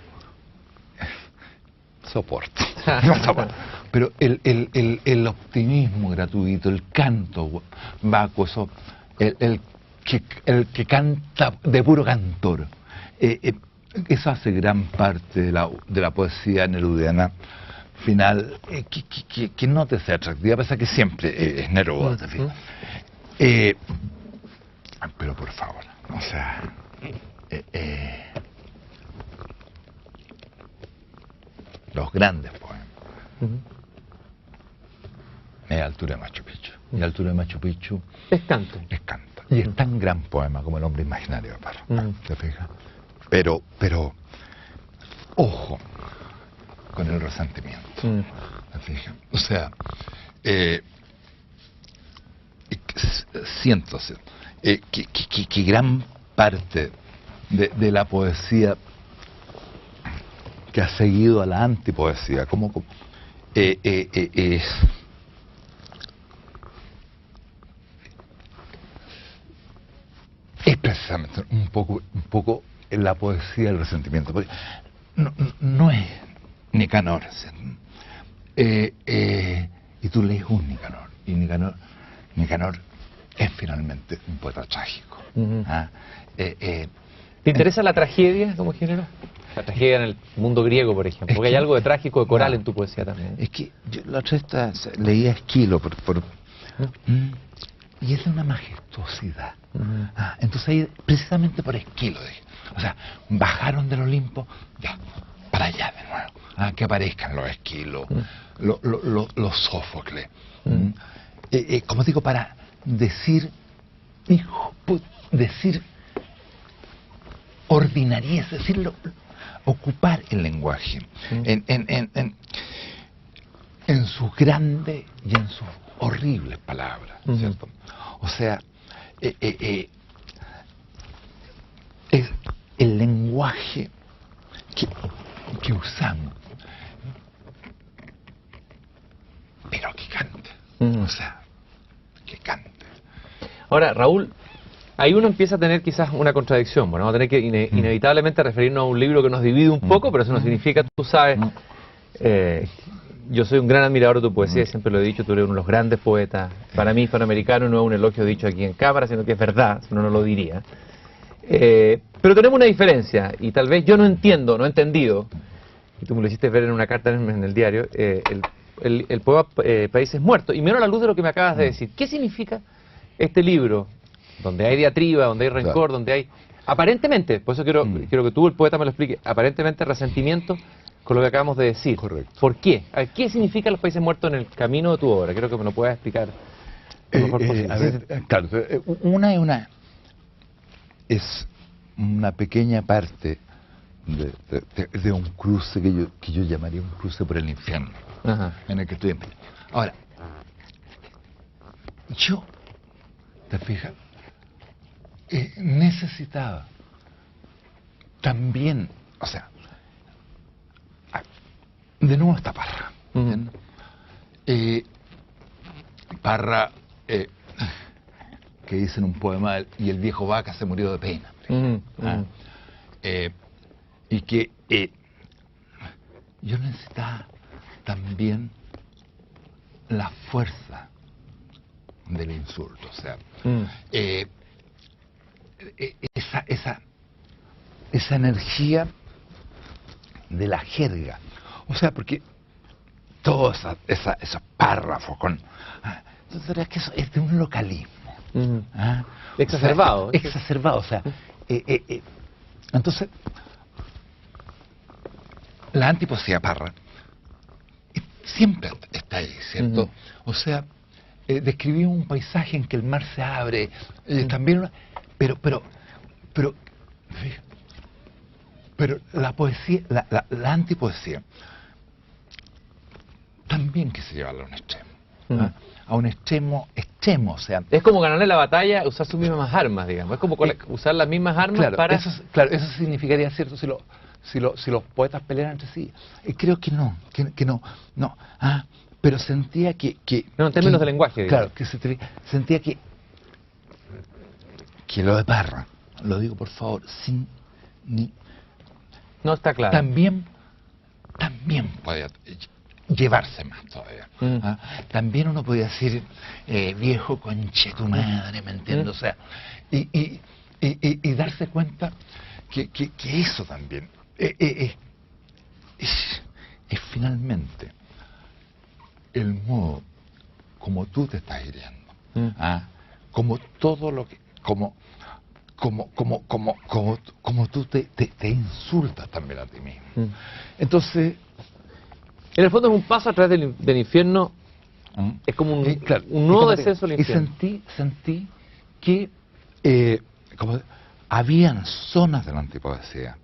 pero el optimismo gratuito, el canto vacuo, el que canta de puro cantor, eso hace gran parte de la poesía nerudiana final, que no te sea atractiva, pese a que siempre es Neruda, ¿te fijas? Pero por favor, o sea, los grandes poemas, es Altura de Machu Picchu, y Altura de Machu Picchu es canto. Y es tan gran poema como El hombre imaginario de Parra, ¿te fijas? Pero ojo con el resentimiento, ¿te fijas? O sea, siento que gran parte de la poesía que ha seguido a la antipoesía, es precisamente un poco la poesía del resentimiento, porque no es Nicanor, y tú lees un Nicanor, y Nicanor es finalmente un poeta trágico. ¿Te interesa la tragedia como género? La tragedia en el mundo griego, por ejemplo, porque hay algo de trágico, de coral en tu poesía también. Es que yo la otra vez leía Esquilo y es de una majestuosidad. Entonces ahí, precisamente por Esquilo, o sea, bajaron del Olimpo, ya, para allá de nuevo, que aparezcan los Esquilos, los Sófocles, como digo, para decir ordinariez, decirlo, ocupar el lenguaje en sus grandes y en sus horribles palabras, ¿cierto? O sea, es el lenguaje que usamos, pero que cante, o sea, que cante. Ahora, Raúl, ahí uno empieza a tener quizás una contradicción. Bueno, vamos a tener que inevitablemente referirnos a un libro que nos divide un poco, pero eso no significa, tú sabes, yo soy un gran admirador de tu poesía, siempre lo he dicho, tú eres uno de los grandes poetas. Para mí, hispanoamericano, no es un elogio dicho aquí en cámara, sino que es verdad, si no, no lo diría. Pero tenemos una diferencia, y tal vez yo no entiendo, no he entendido, y tú me lo hiciste ver en una carta en el diario, el poema Países Muertos, y menos a la luz de lo que me acabas de decir. ¿Qué significa este libro, donde hay diatriba, donde hay rencor, Claro. donde hay, aparentemente, por eso quiero que tú, el poeta, me lo explique, aparentemente resentimiento con lo que acabamos de decir? Correcto. ¿Por qué? A ver, ¿qué significan los Países Muertos en el camino de tu obra? Quiero que me lo puedas explicar lo mejor posible. A ver, claro, es una pequeña parte de un cruce que yo llamaría un cruce por el infierno, Ajá. en el que estoy empeñado. Ahora, yo, te fijas, necesitaba también, o sea, de nuevo está Parra. Ujú. Parra, que dice en un poema, y el viejo Vaca se murió de pena. Ujú, Ah, ujú. y que yo necesitaba también la fuerza del insulto, o sea, Mm. esa energía de la jerga, o sea, porque todos esos párrafos con... Entonces, ¿verdad que eso es de un localismo? Ujú. ¿Ah? Exacerbado. O sea, exacerbado, o sea... entonces, la antipoesía Parra siempre está ahí, ¿cierto? Ujú. O sea, describí un paisaje en que el mar se abre, también... Pero la poesía, la antipoesía, también quise llevarla a un extremo. Ujú. A un extremo, o sea... Es como ganarle la batalla, usar sus mismas armas, digamos. Es como usar las mismas armas Claro, para... eso significaría, ¿cierto? Si los poetas pelearan entre sí. Creo que no, no. Pero sentía que... No, en términos de lenguaje, Claro, digamos. sentía que lo de Parra, lo digo por favor, sin ni... No, está claro. También podía llevarse más todavía. También uno podía decir, viejo conche tu madre, ¿me entiendes? O sea, y darse cuenta que eso también es finalmente el modo como tú te estás hiriendo. Como todo lo que... Como tú te insultas también a ti mismo. Entonces... En el fondo es un paso a través del infierno, es como claro, un nuevo descenso al y infierno. sentí que habían zonas de la antipoesía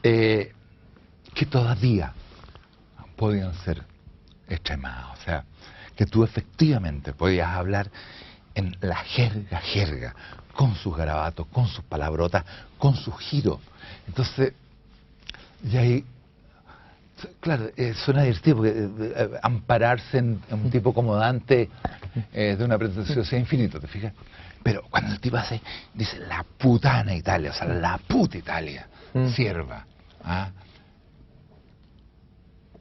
que todavía podían ser extremadas. O sea, que tú efectivamente podías hablar en la jerga, con sus garabatos, con sus palabrotas, con sus giros. Entonces, y ahí, claro, suena divertido porque ampararse en un tipo como Dante de una pretenciosidad infinita, ¿te fijas? Pero cuando el tipo dice la putana Italia, o sea, la puta Italia, sierva,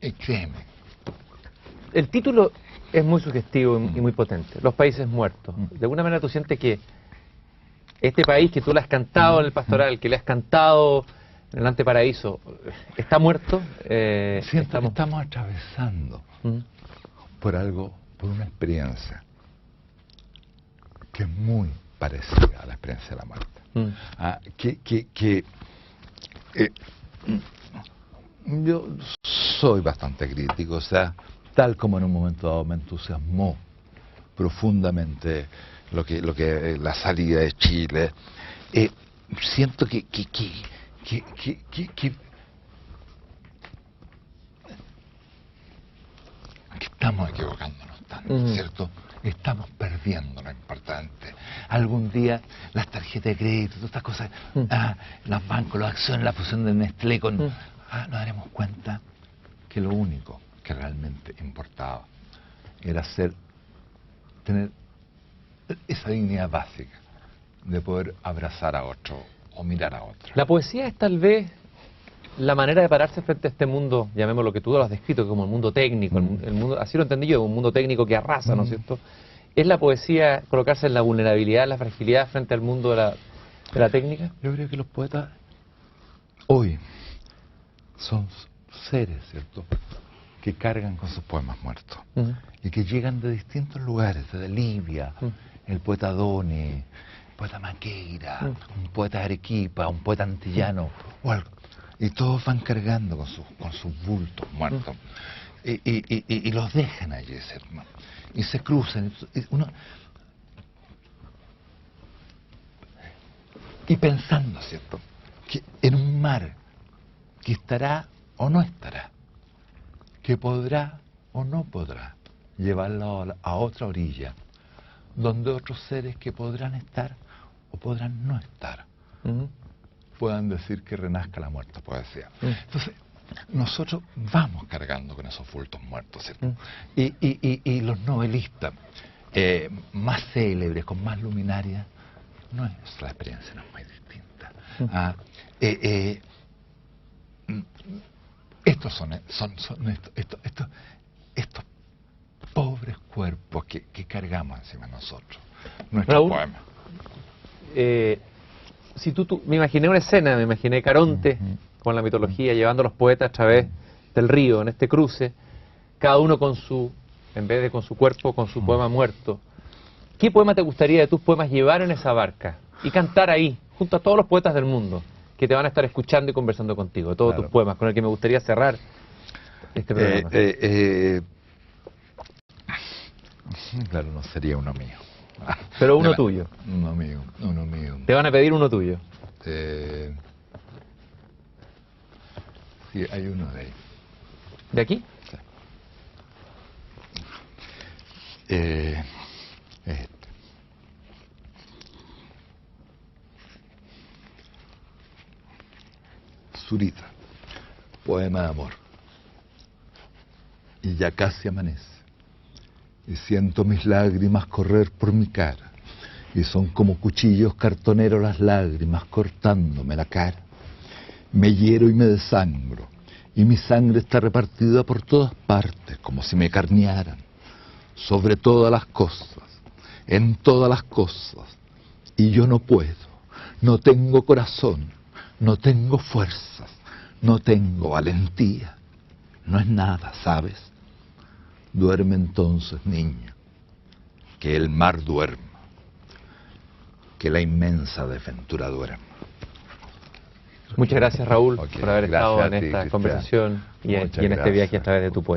y créeme. El título es muy sugestivo y muy potente, Los Países Muertos. De alguna manera tú sientes que este país que tú le has cantado en el pastoral, que le has cantado en el anteparaíso, ¿está muerto? Siento que estamos atravesando por una experiencia que es muy parecida a la experiencia de la muerte. Yo soy bastante crítico, o sea, tal como en un momento dado me entusiasmó profundamente la salida de Chile, siento que estamos equivocándonos tanto, ¿cierto? Estamos perdiendo lo importante. Algún día las tarjetas de crédito, todas estas cosas, los bancos, las acciones, la fusión de Nestlé nos daremos cuenta que lo único que realmente importaba era tener esa dignidad básica de poder abrazar a otro o mirar a otro. La poesía es tal vez la manera de pararse frente a este mundo, llamémoslo que tú lo has descrito como el mundo técnico, el mundo, así lo entendí yo, un mundo técnico que arrasa, ¿no es cierto? ¿Es la poesía colocarse en la vulnerabilidad, en la fragilidad frente al mundo de la técnica? Yo creo que los poetas hoy son seres, ¿cierto?, que cargan con sus poemas muertos y que llegan de distintos lugares, desde Libia, el poeta Doni, el poeta Maqueira, un poeta de Arequipa, un poeta antillano, o algo. Y todos van cargando con sus bultos muertos. Y los dejan allí, hermano. Y se cruzan. Y pensando, ¿cierto?, que en un mar que estará o no estará, que podrá o no podrá llevarlo a otra orilla, donde otros seres que podrán estar o podrán no estar, puedan decir que renazca la muerta poesía. Entonces, nosotros vamos cargando con esos bultos muertos, ¿cierto? Y los novelistas más célebres, con más luminaria, no es la experiencia, no es muy distinta. Estos son estos pobres cuerpos que cargamos encima de nosotros, nuestros poemas. Si tú, me imaginé una escena, me imaginé Caronte con la mitología, llevando a los poetas a través del río, en este cruce, cada uno con su, en vez de con su cuerpo, con su poema muerto. ¿Qué poema te gustaría de tus poemas llevar en esa barca y cantar ahí, junto a todos los poetas del mundo, que te van a estar escuchando y conversando contigo, todos tus poemas, con el que me gustaría cerrar este programa? Claro, no sería uno mío. Pero uno tuyo. Uno mío, uno mío. Te van a pedir uno tuyo. Sí, hay uno de ahí. ¿De aquí? Sí. Zurita, poema de amor. Y ya casi amanece, y siento mis lágrimas correr por mi cara, y son como cuchillos cartoneros las lágrimas cortándome la cara. Me hiero y me desangro, y mi sangre está repartida por todas partes, como si me carnearan, sobre todas las cosas, en todas las cosas, y yo no puedo, no tengo corazón, no tengo fuerzas, no tengo valentía, no es nada, ¿sabes? Duerme entonces, niño, que el mar duerma, que la inmensa desventura duerma. Muchas gracias, Raúl, por haber estado en esta conversación y en este viaje a través de tu poesía.